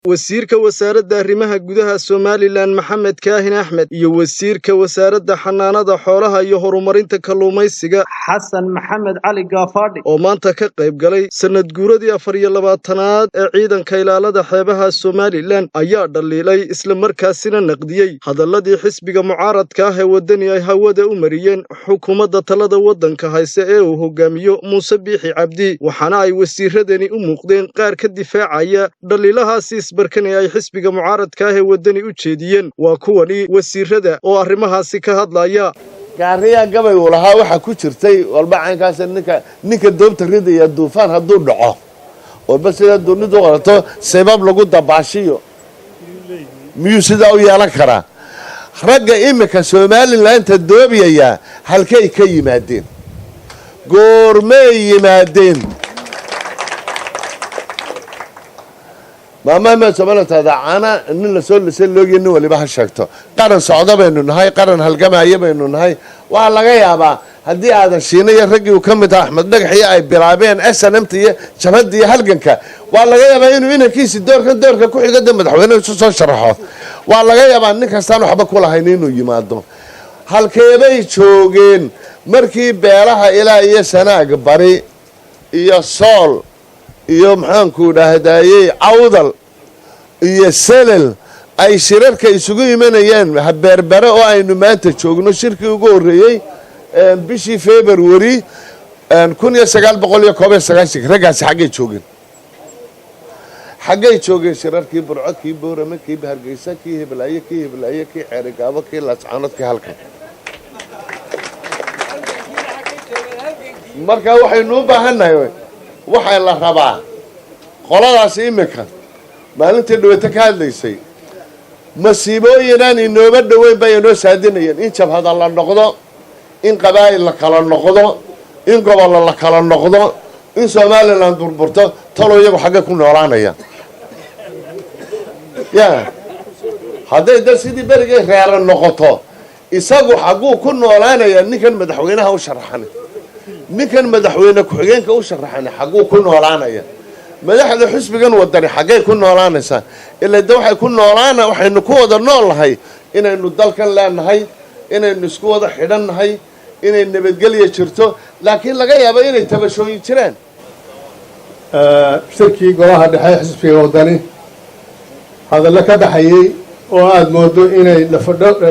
wasiirka wasaaradda arrimaha gudaha Somaliland Maxamed Kaahin Axmed iyo wasiirka wasaaradda xanaanada xoolaha iyo horumarinta kalluumaysiga Xasan Maxamed Cali Gaafadhi oo maanta ka qayb galay sanad guuradii 24aad ee ciidanka ilaalada xeebaha Somaliland ayaa dhaliilay isla markaasina naqdiyay hadaladii xisbiga mucaaradka ah ee wadani ay hawada u mariyeen xukuumadda talada wadanka hayse ee uu hogaamiyo Muuse Biixi Cabdi waxaana ay wasiiradani u muuqdeen qaar ka difaacaya dhaliilahaasi barkani ay xisbiga mucaaradka ah ee wadani u jeediyeen waa kuwani wasiirada oo arrimahaasi ka hadlaya gaariga gabay uu lahaa waxa ku jirtay walba caynkaas ninka doobta ridaya duufaan haduu dhaco walba sida dunidu qorto sabab lagu dabaashiyo miyuu sida u yeelan karaa ragga imika Somaliland doobiyaya halkay ka yimaadeen goormay yimaadeen ما سمعت هذا أنا إن السؤال لسه إنه اللي بحشكته قرن صعدة بينه نهاي قرن هالجماعة بينه نهاي والله جاي أبا هدي هذا الشيء يرجع وكم أحمد نجح أي بلعبين أسنمتي شمدي هالجنك والله جاي أبا إنه كيس الدور كل يقدم مدحوين وشو شرحه والله جاي أبا إنك استانوا حبك ولا هينين ويمادهم هالكيبي شوجين مركب بيرها إلى أي سنة قبري يا صال يوم حنكو هدايا عوضل يسلل أي شركة يسوقي منين هبربرة أو أي نمات تشوجنو شركة يقولي بيشي فبراير كون يسقال بقول يا كوبي سقاشك رجع حاجة تشوجن حاجة تشوجن شركة برعك كي بورمك كي بهرجيسة كي بلاية كي حركة كي لاتعانت كهالك مركا وحي نوبة هنا waxay la rabaa qoladaas imika maalintii dhaweyta ka hadlaysay masiibooyinaan inooba dhaweyn bay inoo saadinayeen in jabhada la noqdo in qabaa'il la kala noqdo in gobol la kala noqdo in Somaliland burburto talo iyagu xagga ku noolaanaya hadday dad sidii berigay reer noqoto isagu xaggu ku noolaanaya ninkan madaxweynaha u sharaxan ninkan madaxweyne ku xigeenka u sharaxana xaguu ku noolaanaya madaxda xisbigan wadani xagee ku noolaanaysa ilaa waxay ku noolaana waxaynu ku wada noolahay inaynu dalkan leenahay inaynu isku wada xidhannahay inay nabadgelyo jirto laakiin laga yaabo inay tabashooyin jiraan shirkii golaha dhexe xisbiga wadani hadalla ka dhaxayay oo aad moodo inay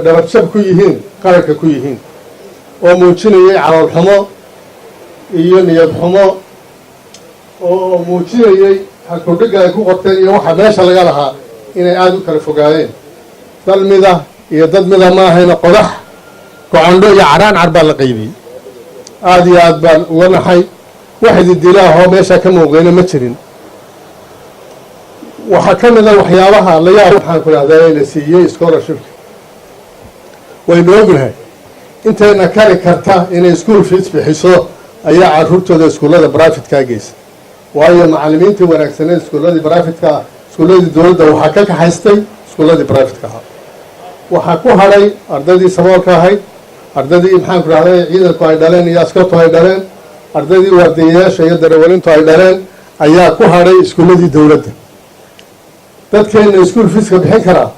dhabarjab ku yihiin qaranka ku yihiin oo muujinayay calool xumo iyo niyad xumo oo muujinayay halkudhiga ay ku qorteen iyo waxa meesha laga lahaa inay aad u kala fogaadeen dal mida iyo dad mida ma ahayna qodax gocandho iyo caraan carbaa la qaybiyey aad iyo aad baan uga naxay waxdi dilaahoo meesha ka muuqdayna ma jirin waxaa ka mida waxyaabaha la yaab waxaan ku dhahdaa la siiyey scholarshipka waynu ognahay intayna kari karta inay school fees bixiso ayaa caruurtooda iskuullada brafitkaa geysa waayo macallimiintii wanaagsaneed iskuulladii brafitkaa iskuulladii dowladda waxaa ka kaxaystay iskuulladii brafitka ahaa waxaa ku hadhay ardaydii saboolka ahayd ardaydii maxaan ku dhahday ciidanku ay dhaleen iyo askartu ay dhaleen ardaydii waardiyayaasha iyo darawalintu ay dhaleen ayaa ku hadhay iskuulladii dowladda dadkeenna iskuul fiiska bixin karaa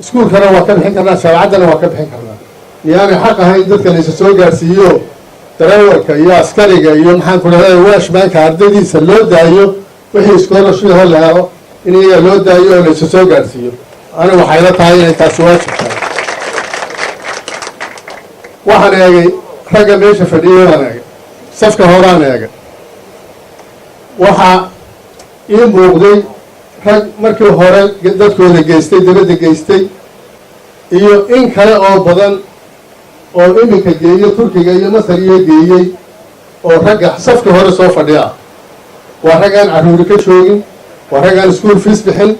iskuulkana waa ka bixin karnaa shareecaddana waa ka bixin karnaa iyaanay xaq ahayn dadka laysa soo gaarsiiyo darawalka iyo askariga iyo maxaan ku dhahday washmanka ardaydiisa loo daayo wixii scholarship la helo in iyaga loo daayo oo laysa soo gaarsiiyo aniga waxay la tahay inay taasi waajib tahay waxaan eegay ragga meesha fadhiyay baan eegay safka horaan eegay waxaa ii muuqday rag markii hore dadkooda geystay dibadda geystay iyo in kale oo badan oo iminka geeyo turkiga iyo masar iyo geeyey oo ragga safka hore soo fadhiya waa raggaan carruuri ka joogin waa raggaan school fees bixin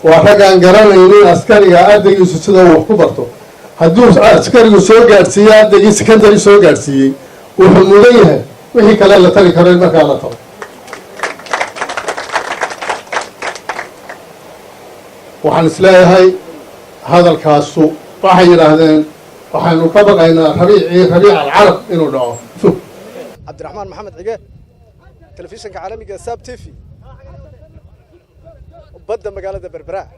waa raggaan garanaynin askariga ardaygiisu sida uu wax ku barto hadduu askarigu soo gaadhsiiye ardaygii secondary soo gaadhsiiyey wuxuu mudan yahay wixii kale la tari karo in markaa la tago waxaan isleeyahay hadalkaasu waxay yidhaahdeen waxaanu ka baqaynaa rabiic alcarab inuu dhaco cabdiraxmaan maxamed cige telefishinka caalamiga SAB TV badda magaalada Berbera.